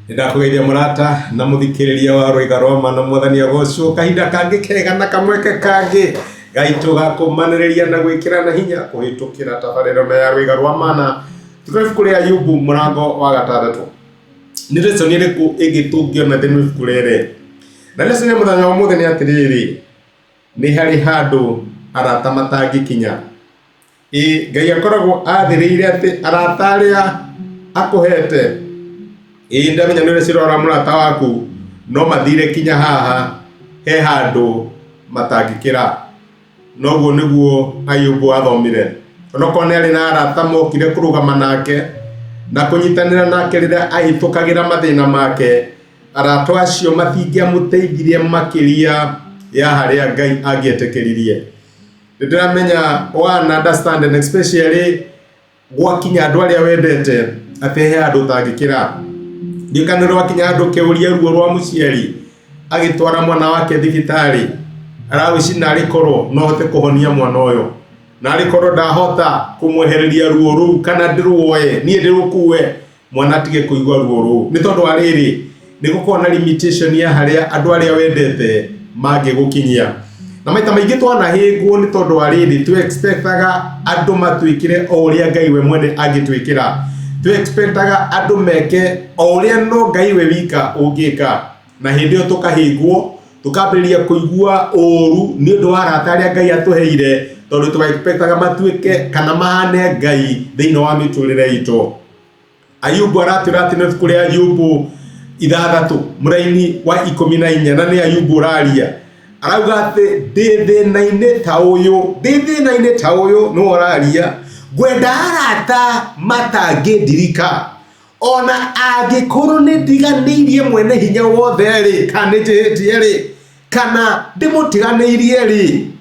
Ndakugeithia murata na muthikiriria wa Rwiga rwa Mana Mwathani agocwo kahinda kangi kega na kamweke kangi gaitu gakumaniriria na gwikira na hinya kuhitukira tabariro na ya Rwiga rwa Mana tukafu kuri Ayubu murango wa gatandatu ni lesson iriku igitungio na thinu kurere na lesson ya muthanya wa muthenya atiriri ni hari handu arata matangikinya Ngai akoragwo athiriire ati arata aria akuhete ndamenya nire cirora murata waku no mathire kinya haha he handu matangikira noguo niguo Ayubu athomire onoko ne ari na arata mokire kurugama nake na kunyitanira nake rira ahitukagira mathina make arata acio mathingia muteithirie makiria ya haria Ngai agietekeririe ndiramenya one understand and especially gwakinya andu aria wendete ati he handu tangikira ndikaniro akinya andu keuria ruo rwa muciari agitwara mwana wake thibitari arawicina ari koro no hote kuhonia mwana uyo na ari koro ndahota kumwehereria ruo ru kana ndiruoe nie ndirukue mwana atige kuigwa ruo ru ni tondu ariri ni gukona limitation ya haria andu aria wendete mage gukinyia na maita maingi twana hingwo ni tondu ariri tu expectaga andu matwikire o uria Ngai we mwene agitwikira tu expectaga andu meke o uria no Ngai we wika ungika na hindi yo tukahingwo tukambiria kuigua oru ni undu wa arata aria Ngai atuheire tondu tu expectaga matwike kana mahane Ngai thiini wa miturire itu Ayubu aratira ati no kuri Ayubu ithathatu muraini wa 14 na ni Ayubu raria arauga ati ndithina-ini ta uyu no araria gwenda arata matangindirika ona angikorwo ni ndiganirie mwene hinya wothe ri kana njihitie ri kana ndimutiganirie ri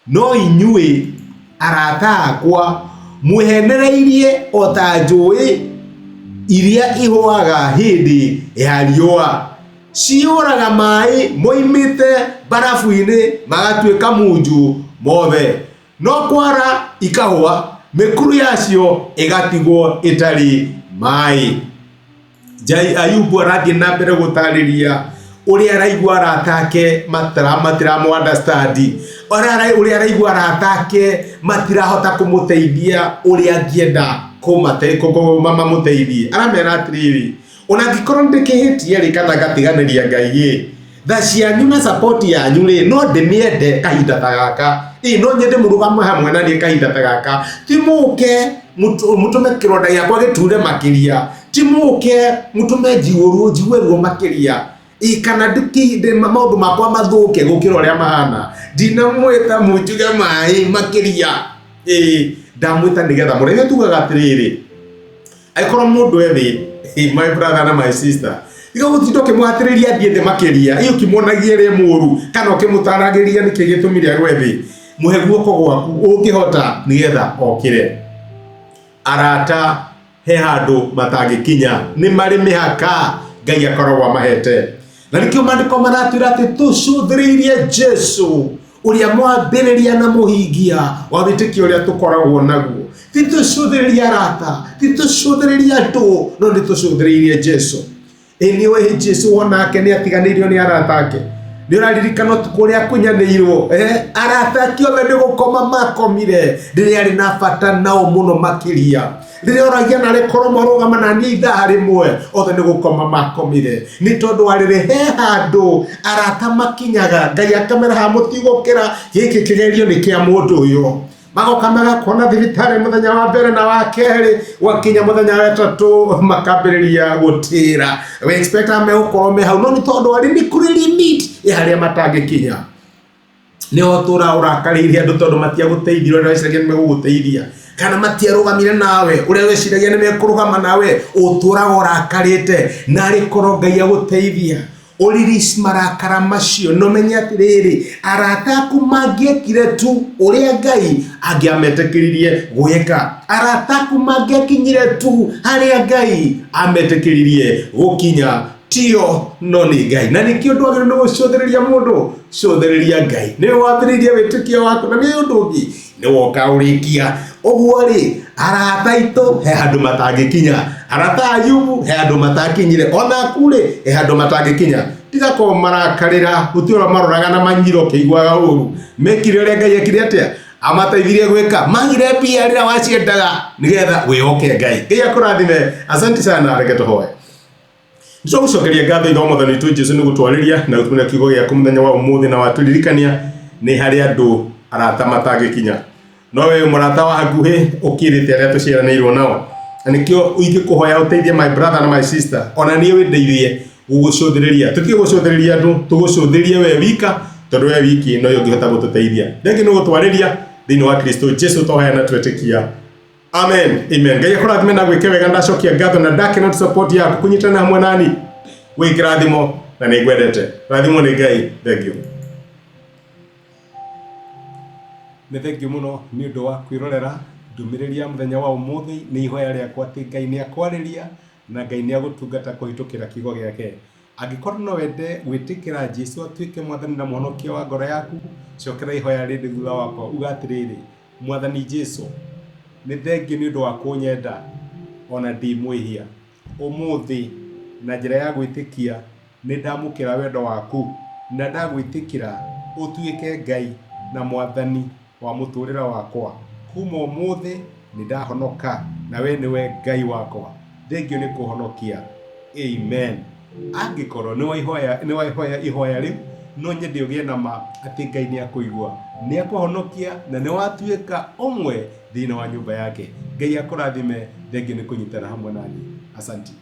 no inyui arata akwa muhenereirie ota njui iria ihuaga hindi ya riua ciuraga mai moimite barafu-ini magatwika munju mothe no kwara ikahua mikuru yacio igatigwo itari mai Jai Ayubu arathie na mbere gutariria uria araigua aratake matira mu understand uria araigua aratake matirahota kumuteithia uria angienda mama muteithie aramera atiriri ona gikorwo ndikihitie ri kana gatiganiria Ngai tha cianyu na support yanyu ri no ndimiende kahinda ta gaka no nyende murugamo hamwe na ni kahinda ta gaka timuke mutume kironda giakwa giture makiria timuke mutume njigue ruo makiria kana ndikinde maundu makwa mathuke gukira uria mahana ndinamwita munjuge mai makiria ndamwita nigetha mureithie tugaga atiriri aikorwo mundu ethi my brother na my sister igo gutidoke mwatiriria thiende makiria iyo kimonagie ri muru kana ukimutaragiria niki gitumire agwethi muhe guoko gwaku ungihota nigetha okire arata he handu matangikinya ni mari mihaka Ngai akoragwo mahete na nikio mandiko maratwira ati tucuthiririe Jesu uria mwambiriria na muhingia wa witikio uria tukoragwo naguo titucuthiriria arata titucuthiriria andu no nitucuthiririe Jesu niwe Jesu onake ni atiganirio ni arata ake ni uraririkana tukuria kunyanirwo arata ake othe ni gukoma makomire riria ari na bata nao muno makiria riria oragia na rekoro marugama na ni ithaa rimwe othe ni gukoma makomire ni tondu arire he handu arata makinyaga Ngai akamera ha mutigukira giki kigerio ni kia mundu uyu magoka magakona thibitari muthenya wa mbere na wa keri wakinya muthenya wa gatatu makambiriria gutira we expect ame ukorome hau no ni tondu ari ni kuri limit ya haria matangikinya ni otura urakariria andu tondu matia guteithira uria wiciragia ni meguguteithia kana matiarugamire nawe uria wiciragia ni mekurugama nawe uturaga urakarite na ari koro Ngai aguteithia Oliris marakara macio no menya atiriri arata aku magiekire tu uria Ngai angiametekiririe gweka arata aku magiakinyire tu haria Ngai ametekiririe gukinya tio no ni Ngai. Na nikio ndwagire no gucothereria mundu, cothereria Ngai. Ni wathiririe witikio waku na ni undu ungi ni woka urikia. Oguo ri arata itu he handu matangikinya. Arata Ayubu he handu matakinyire. Ona kure he handu matangikinya. Tiga ko marakarira gutiora maroraga na manyiro keigwaga uru. Mekire uria Ngai ekire atia amateithirie gwika magire pia rira waciendaga nigetha wihoke Ngai. Ngai akurathime. Asante sana, reke tuhoe. Ndio gucokeria ngatho itho Mwathani tu Jesu ni gutwariria na gutumira kiugo giaku muthenya wa umuthi na waturirikania ni hari andu arata matangikinya. No we murata wa hakuhi ukirite aria tuciaranirwo nao. Anikio ingikuhoya uteithie my brother na my sister. Ona nie windeithie gugucothiriria. Tukigucothiriria andu tugucothirie we wika tondu we wiki no yongihota gututeithia. Ndengi no gutwariria thiini wa Kristo Jesu tohaya na twetikia. Amen. Amen. Ngai akurathime na gwike wega ndacokia ngatho na ndakena support yaku kunyitana hamwe nani. Wikirathimo na nigwendete. Rathimo ni Ngai. Thank you. Nĩ thengiũ mũno nĩ ũndũ wa kwĩrorera ndũmĩrĩri ya mũthenya wa ũmũthĩ. Nĩ ihoya rĩakwa atĩ Ngai nĩ akwarĩria na Ngai nĩ agũtungata kũhĩtũkĩra kiugo gĩake. Angĩkorwo no wende gwĩtĩkĩra Jesũ atuĩke Mwathani na Mũhonokia wa ngoro yaku, cokera ihoya rĩrĩ thutha wakwa uga atĩrĩrĩ: Mwathani Jesũ, nĩ thengiũ nĩ ũndũ wa kũnyenda ona ndĩ mwĩhia. Ũmũthĩ na njĩra ya gwĩtĩkia nĩ ndamũkĩra wendo waku na ndagwĩtĩkĩra ũtuĩke Ngai na Mwathani wa mũtũrĩre wakwa. Kuma ũmũthĩ nĩ ndahonoka na we nĩwe Ngai wakwa. Thengiũ nĩ kũhonokia. Amen. Angĩkorwo nĩ waihoya ihoya rĩu no nyende ũgĩe na ma atĩ Ngai nĩ akũigua, nĩ akũhonokia na nĩ watuĩka ũmwe thĩinĩ wa nyũmba yake. Ngai akũrathime. Thengiũ nĩ kũnyitana hamwe nani. Asanti.